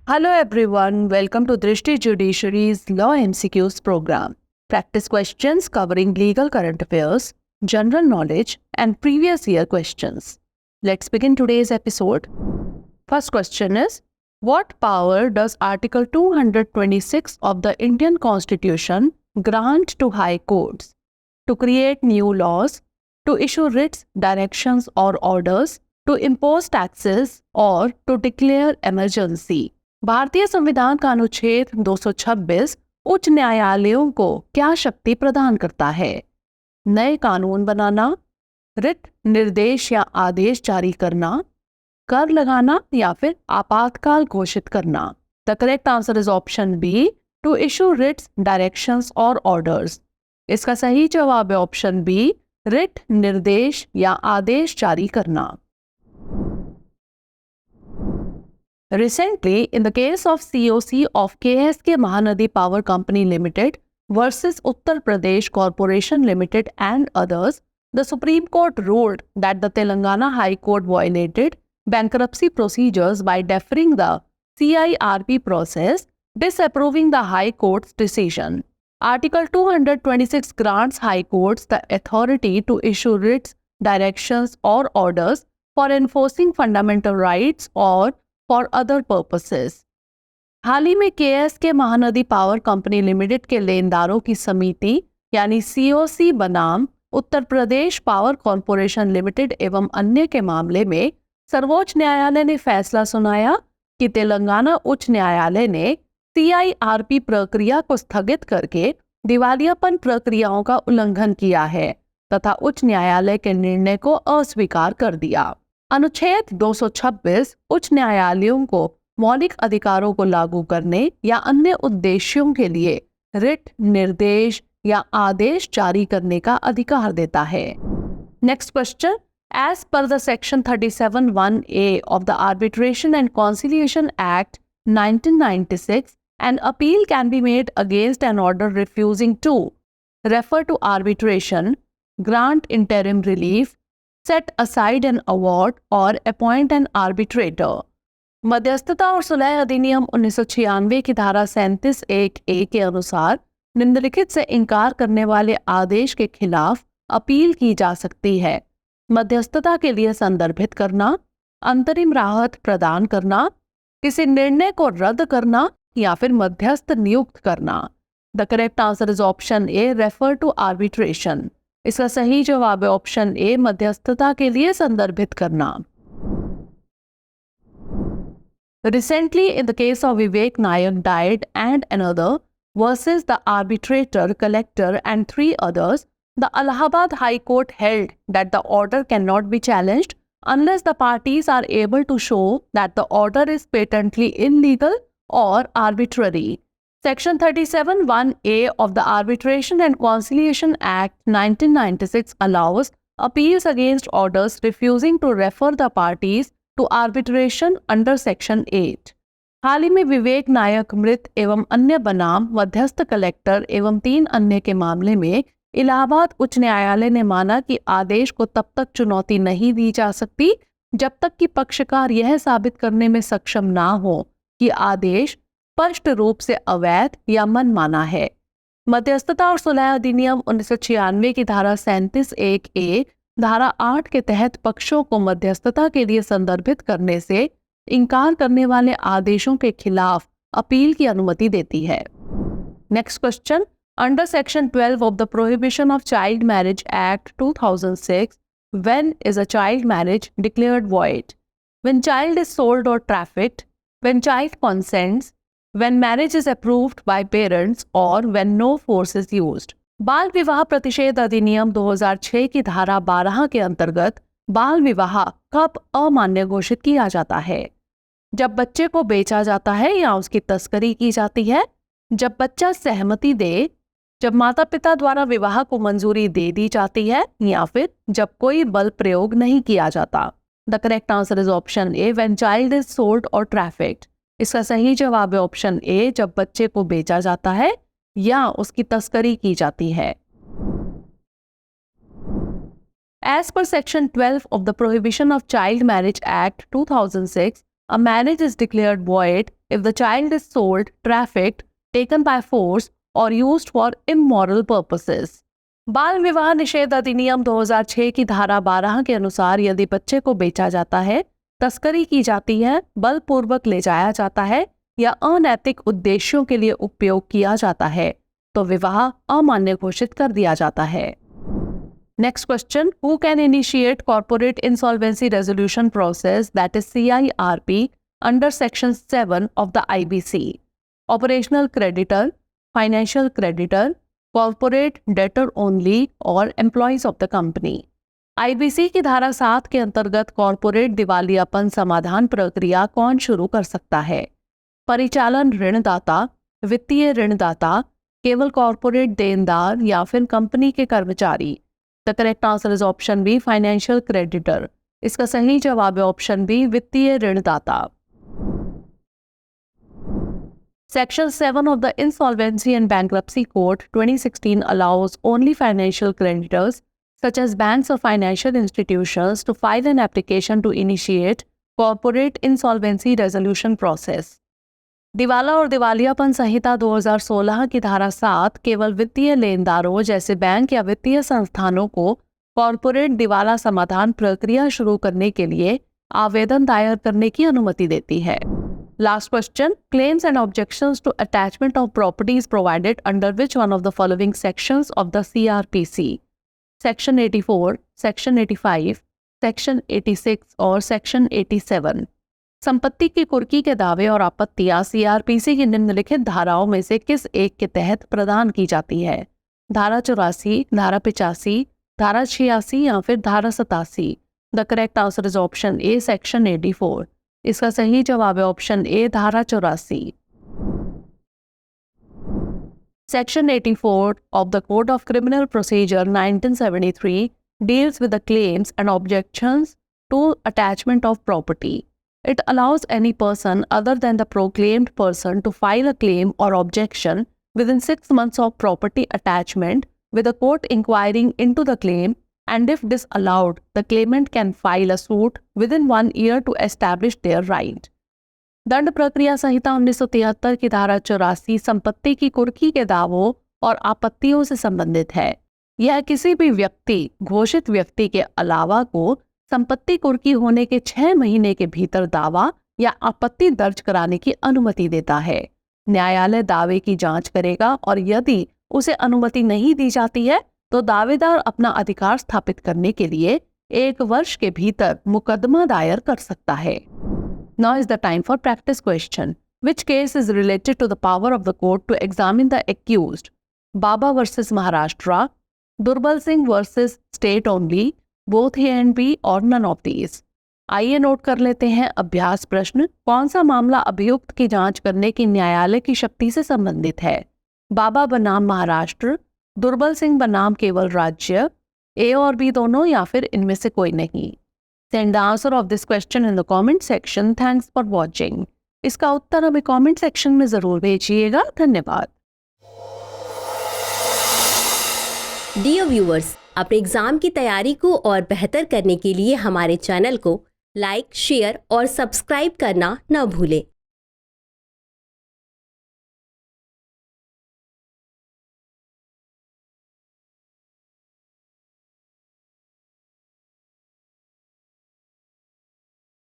Hello everyone, welcome to Drishti Judiciary's Law MCQs program. Practice questions covering legal current affairs, general knowledge and previous year questions. Let's begin today's episode. First question is, what power does Article 226 of the Indian Constitution grant to High Courts? To create new laws, to issue writs, directions or orders, to impose taxes or to declare emergency. भारतीय संविधान का अनुच्छेद 226 उच्च न्यायालयों को क्या शक्ति प्रदान करता है? नए कानून बनाना, रिट, निर्देश या आदेश जारी करना, कर लगाना या फिर आपातकाल घोषित करना. The correct answer is option B, to issue writs, directions और ऑर्डर्स. इसका सही जवाब है ऑप्शन बी, रिट, निर्देश या आदेश जारी करना. Recently, in the case of COC of KSK Mahanadi Power Company Limited versus Uttar Pradesh Corporation Limited and others, the Supreme Court ruled that the Telangana High Court violated bankruptcy procedures by deferring the CIRP process, disapproving the High Court's decision. Article 226 grants High Courts the authority to issue writs, directions or orders for enforcing fundamental rights or for other purposes. हाल ही में KSK Mahanadi power company limited के लेनदारों की समिति यानी COC बनाम Uttar Pradesh power corporation limited एवं अन्य के मामले में सर्वोच्च न्यायालय ने फैसला सुनाया कि तेलंगाना उच्च न्यायालय ने सीआईआरपी प्रक्रिया को स्थगित करके दिवालियापन प्रक्रियाओं का उल्लंघन किया है तथा उच्च न्यायालय के निर्णय को अस्वीकार कर दिया. अनुच्छेद 226 उच्च न्यायालयों को मौलिक अधिकारों को लागू करने या अन्य उद्देश्यों के लिए रिट, निर्देश या आदेश जारी करने का अधिकार देता है. Next question. As per the section 37(1)(a of the Arbitration and Conciliation Act 1996, an appeal can be made against an order refusing to refer to arbitration, grant interim relief, set aside an award और appoint an arbitrator. मध्यस्थता और सुलह अधिनियम 1996 की धारा 37(1)(a) के अनुसार निम्नलिखित से इनकार करने वाले आदेश के खिलाफ अपील की जा सकती है. मध्यस्थता के लिए संदर्भित करना, अंतरिम राहत प्रदान करना, किसी निर्णय को रद्द करना या फिर मध्यस्थ नियुक्त करना. The correct answer is option A, refer to arbitration. इसका सही जवाब है ऑप्शन ए, मध्यस्थता के लिए संदर्भित करना. Recently, in the case of Vivek Nayak died and another versus the arbitrator, collector and 3 others, the Allahabad High Court held that the order cannot be challenged unless the parties are able to show that the order is patently illegal or arbitrary. Section 37(1)(a of the Arbitration and Conciliation Act 1996 allows appeals against orders refusing to refer the parties to arbitration under Section 8. हाल ही में विवेक नायक मृत एवं अन्य बनाम मध्यस्थ collector एवं 3 अन्य के मामले में इलाहाबाद उच्च न्यायालय ने माना कि आदेश को तब तक चुनौती नहीं दी जा सकती जब तक कि पक्षकार यह साबित करने में सक्षम ना हो कि आदेश स्पष्ट रूप से अवैध या मनमाना है. मध्यस्थता और सुलह अधिनियम 1996 की धारा 37(1)(a, धारा 8 के तहत पक्षों को मध्यस्थता के लिए संदर्भित करने से इनकार करने वाले आदेशों के खिलाफ अपील की अनुमति देती है. Next question. Under section 12 of the prohibition of child marriage act 2006, when is a child marriage declared void? When child is sold और trafficked, when child consents, when marriage is approved by parents or when no force is used. बाल विवाह प्रतिषेध अधिनियम 2006 की धारा 12 के अंतर्गत बाल विवाह कब अमान्य घोषित किया जाता है? जब बच्चे को बेचा जाता है या उसकी तस्करी की जाती है, जब बच्चा सहमति दे, जब माता पिता द्वारा विवाह को मंजूरी दे दी जाती है या फिर जब कोई बल प्रयोग नहीं किया जाता. The correct answer is option A, when child is sold और ट्रैफिक्ड. इसका सही जवाब है ऑप्शन ए, जब बच्चे को बेचा जाता है या उसकी तस्करी की जाती है. As per Section 12 of the Prohibition of Child Marriage Act 2006, A marriage is declared void if the child is sold, trafficked, taken by force or used for immoral purposes. बाल विवाह निषेध अधिनियम 2006 की धारा 12 के अनुसार यदि बच्चे को बेचा जाता है, तस्करी की जाती है, बलपूर्वक ले जाया जाता है या अनैतिक उद्देश्यों के लिए उपयोग किया जाता है, तो विवाह अमान्य घोषित कर दिया जाता है। Next question, who can initiate corporate insolvency resolution process, that is CIRP, under section 7 of the IBC? Operational creditor, financial creditor, corporate debtor only or employees of the company? IBC की धारा 7 के अंतर्गत कॉर्पोरेट दिवालियापन समाधान प्रक्रिया कौन शुरू कर सकता है? परिचालन ऋणदाता, वित्तीय ऋणदाता, केवल कॉर्पोरेट देनदार या फिर कंपनी के कर्मचारी? The correct answer is option B, financial creditor. इसका सही जवाब है ऑप्शन बी, वित्तीय ऋणदाता। Section 7 of the Insolvency and Bankruptcy Code 2016 allows only financial creditors such as banks or financial institutions to file an application to initiate corporate insolvency resolution process. दिवाला और दिवालियापन संहिता 2016 की धारा 7 केवल वित्तीय लेनदारों जैसे बैंक या वित्तीय संस्थानों को कॉर्पोरेट दिवाला समाधान प्रक्रिया शुरू करने के लिए आवेदन दायर करने की अनुमति देती है। Last question, claims and objections to attachment of properties provided under which one of the following sections of the CRPC? Section 84, section 85, section 86 और सेक्शन 87। संपत्ति की कुर्की के दावे और आपत्तियां CRPC की निम्नलिखित धाराओं में से किस एक के तहत प्रदान की जाती है? धारा 84, धारा 85, धारा 86 या फिर धारा 87? The correct answer is option A, section 84। इसका सही जवाब है ऑप्शन ए, धारा 84। Section 84 of the Code of Criminal Procedure 1973 deals with the claims and objections to attachment of property. It allows any person other than the proclaimed person to file a claim or objection within 6 months of property attachment, with the court inquiring into the claim, and if disallowed, the claimant can file a suit within 1 year to establish their right. दंड प्रक्रिया संहिता 1973 की धारा 84 संपत्ति की कुर्की के दावों और आपत्तियों से संबंधित है। यह किसी भी व्यक्ति, घोषित व्यक्ति के अलावा को संपत्ति कुर्की होने के 6 महीने के भीतर दावा या आपत्ति दर्ज कराने की अनुमति देता है। न्यायालय दावे की जांच करेगा और यदि उसे अनुमति नहीं दी जाती है तो दावेदार अपना अधिकार स्थापित करने के लिए 1 वर्ष के भीतर मुकदमा दायर कर सकता है। Now is the time for practice question. Which case is related to the power of the court to examine the accused? Baba versus Maharashtra, Durbal Singh versus state only, both A and B or none of these? आइए note कर लेते हैं अभ्यास प्रश्न। कौन सा मामला अभियुक्त की जांच करने की न्यायालय की शक्ति से संबंधित है? बाबा बनाम महाराष्ट्र, दुर्बल सिंह बनाम केवल राज्य, ए और बी दोनों या फिर इनमें से कोई नहीं? Send the answer of this question in the comment section. Thanks for watching. इसका उत्तर हमें comment section में जरूर भेजिएगा। धन्यवाद। Dear viewers, अपने एग्जाम की तैयारी को और बेहतर करने के लिए हमारे चैनल को लाइक, शेयर और सब्सक्राइब करना न भूलें।